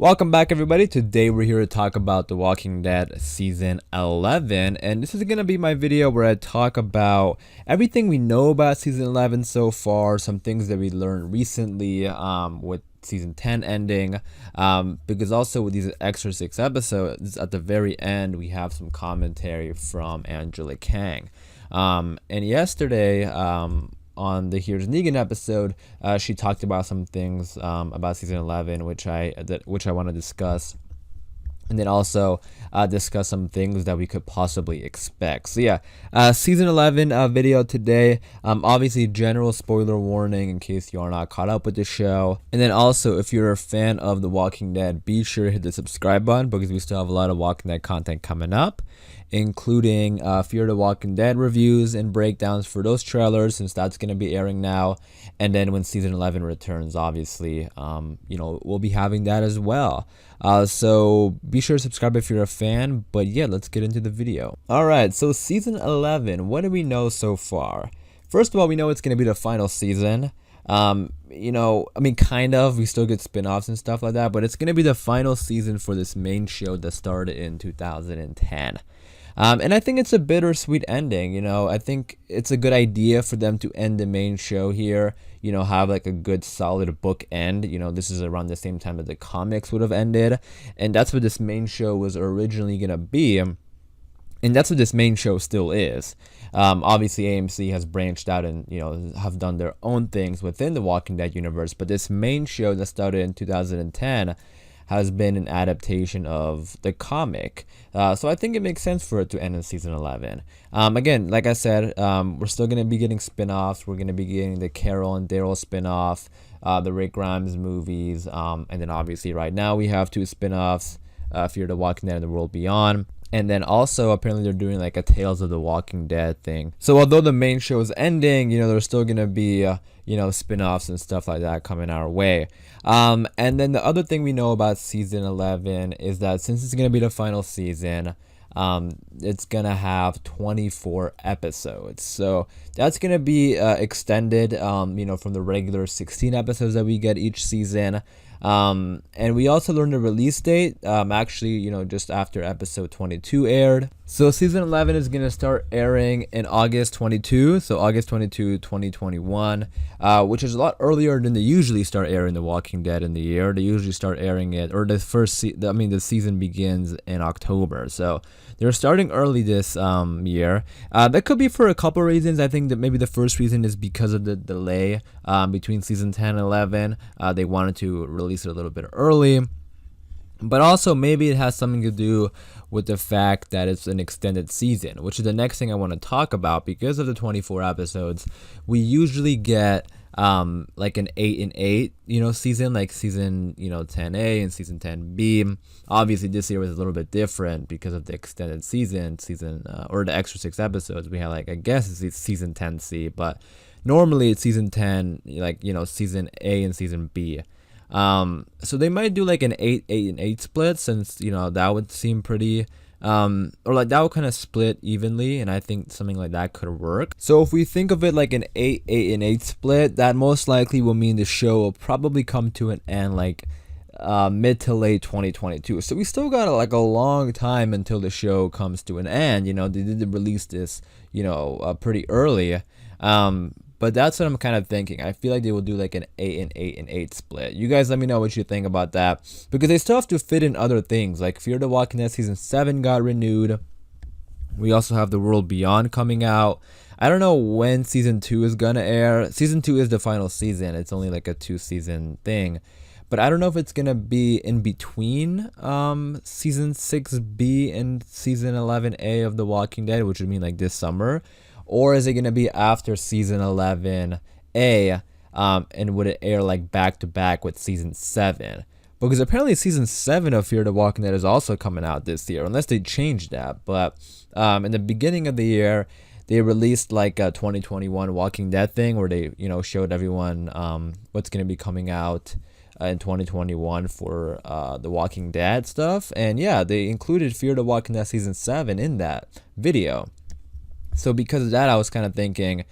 Welcome back, everybody. Today we're here to talk about The Walking Dead Season 11, and this is going to be my video where I talk about everything we know about Season 11 so far, some things that we learned recently with Season 10 ending, because also with these extra 6 episodes, at the very end, we have some commentary from Angela Kang. And yesterday, on the Here's Negan episode, she talked about some things about season 11, which I want to discuss, and then also discuss some things that we could possibly expect. So yeah, season 11 video today. Obviously, general spoiler warning in case you are not caught up with the show. And then also, if you're a fan of The Walking Dead, be sure to hit the subscribe button because we still have a lot of Walking Dead content coming up, including Fear the Walking Dead reviews and breakdowns for those trailers, since that's going to be airing now. And then when season 11 returns, obviously, we'll be having that as well. So be sure to subscribe if you're a fan. But yeah, let's get into the video. Alright, so season 11, what do we know so far? First of all, we know it's going to be the final season. Kind of, we still get spin-offs and stuff like that, but it's going to be the final season for this main show that started in 2010. And I think it's a bittersweet ending. I think it's a good idea for them to end the main show here, have like a good solid book end. This is around the same time that the comics would have ended, and that's what this main show was originally going to be. And that's what this main show still is. Obviously, AMC has branched out and, have done their own things within the Walking Dead universe. But this main show that started in 2010 has been an adaptation of the comic. So I think it makes sense for it to end in season 11. Again, like I said, we're still going to be getting spin-offs. We're going to be getting the Carol and Daryl spin-off, the Rick Grimes movies. And then obviously right now we have 2 spin-offs, Fear the Walking Dead and The World Beyond. And then also, apparently they're doing like a Tales of the Walking Dead thing. So although the main show is ending, there's still going to be, spin-offs and stuff like that coming our way. And then the other thing we know about season 11 is that since it's going to be the final season, it's going to have 24 episodes. So that's going to be extended, from the regular 16 episodes that we get each season. And we also learned the release date, just after episode 22 aired. So season 11 is going to start airing in August 22, so August 22, 2021, which is a lot earlier than they usually start airing The Walking Dead in the year. They usually start airing it, or the season begins in October. So they're starting early this year. That could be for a couple reasons. I think that maybe the first reason is because of the delay between season 10 and 11. They wanted to release it a little bit early. But also maybe it has something to do with the fact that it's an extended season, which is the next thing I want to talk about. Because of the 24 episodes, we usually get like an 8 and 8, season, like season, 10A and season 10B. Obviously this year was a little bit different because of the extended season, or the extra 6 episodes. We had I guess it's season 10C, but normally it's season 10, season A and season B. So they might do like an 8 and 8 split, since that would seem pretty or like that would kind of split evenly, and I think something like that could work. So if we think of it like an 8 and 8 split, that most likely will mean the show will probably come to an end mid to late 2022. So we still got a long time until the show comes to an end. They did release this pretty early. But that's what I'm kind of thinking. I feel like they will do like an 8 and 8 and 8 split. You guys let me know what you think about that, because they still have to fit in other things. Like Fear the Walking Dead season 7 got renewed. We also have The World Beyond coming out. I don't know when season 2 is gonna air. Season 2 is the final season. It's only like a 2-season thing. But I don't know if it's gonna be in between season 6B and season 11A of The Walking Dead, which would mean like this summer. Or is it going to be after season 11A, and would it air like back to back with season 7? Because apparently season 7 of Fear the Walking Dead is also coming out this year, unless they change that. But in the beginning of the year, they released like a 2021 Walking Dead thing where they, showed everyone what's going to be coming out in 2021 for the Walking Dead stuff. And yeah, they included Fear the Walking Dead season 7 in that video. So because of that, I was kind of thinking,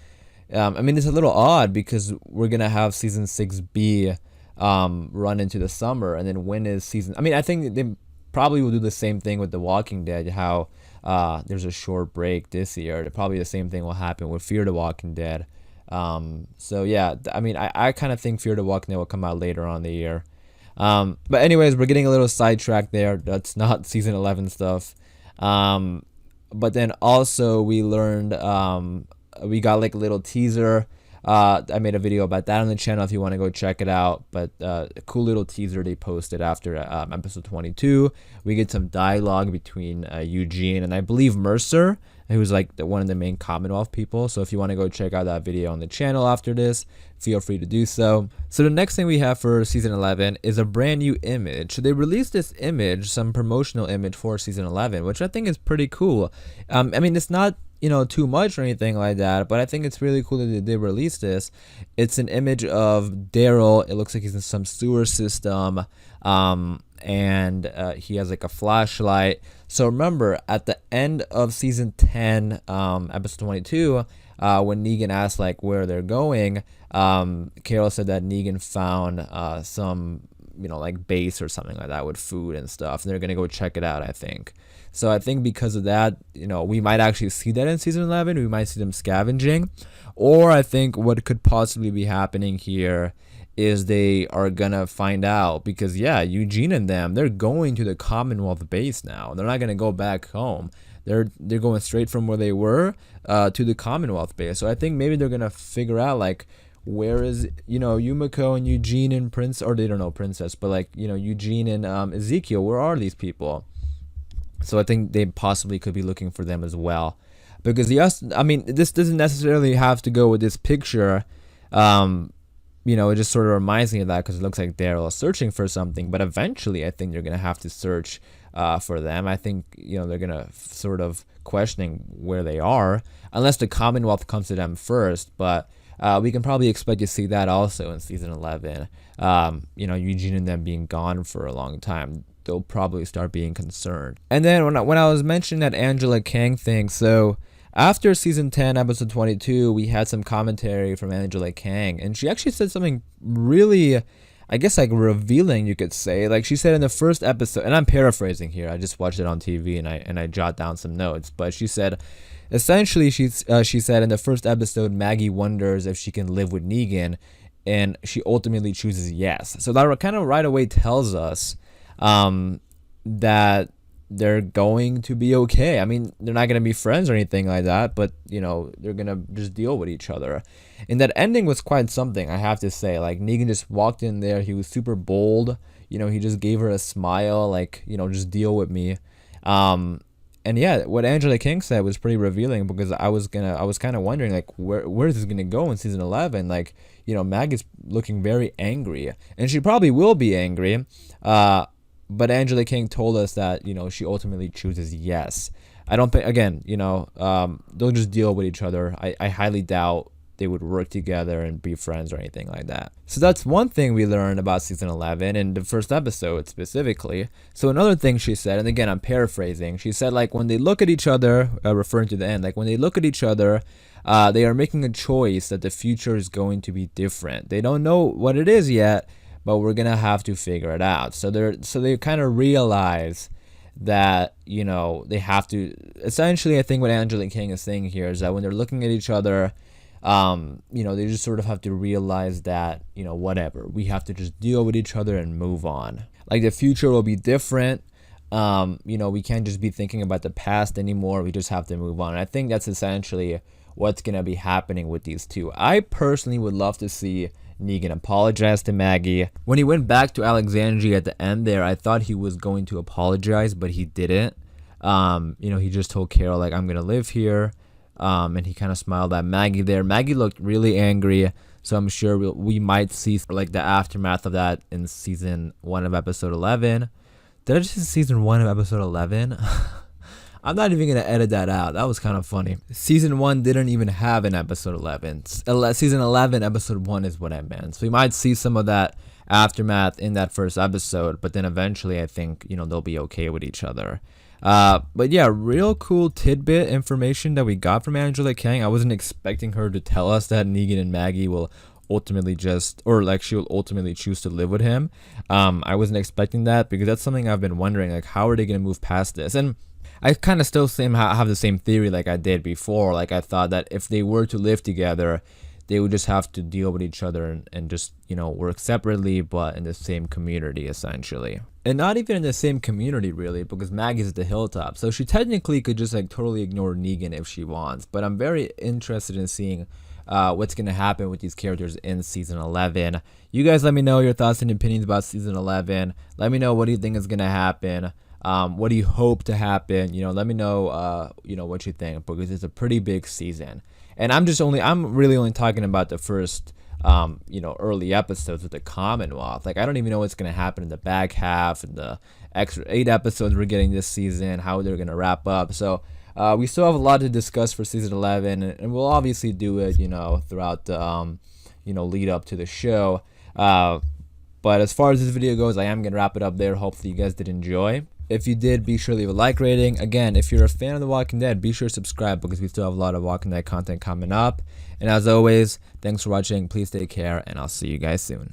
it's a little odd because we're going to have season 6B run into the summer, and then when is season? I mean, I think they probably will do the same thing with The Walking Dead. How there's a short break this year. Probably the same thing will happen with Fear the Walking Dead. So yeah, I mean, I kind of think Fear the Walking Dead will come out later on in the year. But anyways, we're getting a little sidetracked there. That's not season 11 stuff. But then also we learned, we got like a little teaser. I made a video about that on the channel if you want to go check it out. But a cool little teaser they posted after episode 22. We get some dialogue between Eugene and I believe Mercer, who's like one of the main Commonwealth people. So if you want to go check out that video on the channel after this, feel free to do so. So the next thing we have for season 11 is a brand new image. So they released this image, some promotional image for season 11, which I think is pretty cool. I mean, it's not, you know, too much or anything like that, but I think it's really cool that they released this. It's an image of Daryl. It looks like he's in some sewer system, and he has like a flashlight. So remember, at the end of season 10, episode 22, when Negan asked like where they're going, Carol said that Negan found some, you know, like base or something like that with food and stuff, and they're gonna go check it out, I think. So I think because of that, you know, we might actually see that in season 11. We might see them scavenging. Or I think what could possibly be happening here is they are going to find out because, yeah, Eugene and them, they're going to the Commonwealth base now. They're not going to go back home. They're going straight from where they were to the Commonwealth base. So I think maybe they're going to figure out, like, where is, you know, Yumiko and Eugene and Prince, or they don't know Princess, but like, you know, Eugene and Ezekiel, where are these people? So I think they possibly could be looking for them as well. Because yes, I mean, this doesn't necessarily have to go with this picture. You know, it just sort of reminds me of that because it looks like Daryl is searching for something. But eventually, I think they're going to have to search for them. I think, you know, they're going to sort of questioning where they are. Unless the Commonwealth comes to them first. But we can probably expect to see that also in season 11. You know, Eugene and them being gone for a long time. They'll probably start being concerned. And then when I was mentioning that Angela Kang thing, so after season 10, episode 22, we had some commentary from Angela Kang, and she actually said something really, I guess, like revealing, you could say. Like she said in the first episode, and I'm paraphrasing here, I just watched it on TV and I jot down some notes, but she said, essentially, she said in the first episode, Maggie wonders if she can live with Negan, and she ultimately chooses yes. So that kind of right away tells us that they're going to be okay. I mean, they're not going to be friends or anything like that, but, you know, they're going to just deal with each other. And that ending was quite something, I have to say. Like, Negan just walked in there. He was super bold. You know, he just gave her a smile, like, you know, just deal with me. And yeah, what Angela King said was pretty revealing because I was kind of wondering, like, where is this going to go in season 11? Like, you know, Maggie's looking very angry, and she probably will be angry. But Angela King told us that, you know, she ultimately chooses yes. I don't think, again, you know, they'll just deal with each other. I highly doubt they would work together and be friends or anything like that. So that's one thing we learned about season 11 in the first episode specifically. So another thing she said, and again, I'm paraphrasing, she said, like, when they look at each other, referring to the end, like when they look at each other, they are making a choice that the future is going to be different. They don't know what it is yet, but we're gonna have to figure it out. So they kind of realize that, you know, they have to. Essentially, I think what Angela King is saying here is that when they're looking at each other, you know, they just sort of have to realize that, you know, whatever, we have to just deal with each other and move on. Like the future will be different. You know, we can't just be thinking about the past anymore. We just have to move on. And I think that's essentially what's gonna be happening with these two. I personally would love to see Negan apologized to Maggie. When he went back to Alexandria at the end there, I thought he was going to apologize, but he didn't. You know, he just told Carol, like, I'm going to live here. And he kind of smiled at Maggie there. Maggie looked really angry, so I'm sure we might see, like, the aftermath of that in season 1 of episode 11. Did I just say season 1 of episode 11? I'm not even going to edit that out. That was kind of funny. Season 1 didn't even have an episode 11. Season 11, episode 1 is what I meant. So we might see some of that aftermath in that first episode, but then eventually I think, you know, they'll be okay with each other. But yeah, real cool tidbit information that we got from Angela Kang. I wasn't expecting her to tell us that Negan and Maggie will ultimately just, or like she will ultimately choose to live with him. I wasn't expecting that, because that's something I've been wondering, like how are they gonna move past this? And I kind of still have the same theory like I did before. Like I thought that if they were to live together, they would just have to deal with each other and just, work separately, but in the same community essentially. And not even in the same community really, because Maggie's at the hilltop. So she technically could just like totally ignore Negan if she wants. But I'm very interested in seeing what's going to happen with these characters in season 11. You guys let me know your thoughts and opinions about season 11. Let me know what do you think is going to happen. What do you hope to happen? Let me know, what you think, because it's a pretty big season. And I'm really only talking about the first, early episodes with the Commonwealth. Like, I don't even know what's going to happen in the back half and the extra 8 episodes we're getting this season, how they're going to wrap up. So, we still have a lot to discuss for season 11, and we'll obviously do it, throughout the, lead up to the show. But as far as this video goes, I am going to wrap it up there. Hopefully you guys did enjoy. If you did, be sure to leave a like rating. Again, if you're a fan of The Walking Dead, be sure to subscribe, because we still have a lot of Walking Dead content coming up. And as always, thanks for watching. Please take care, and I'll see you guys soon.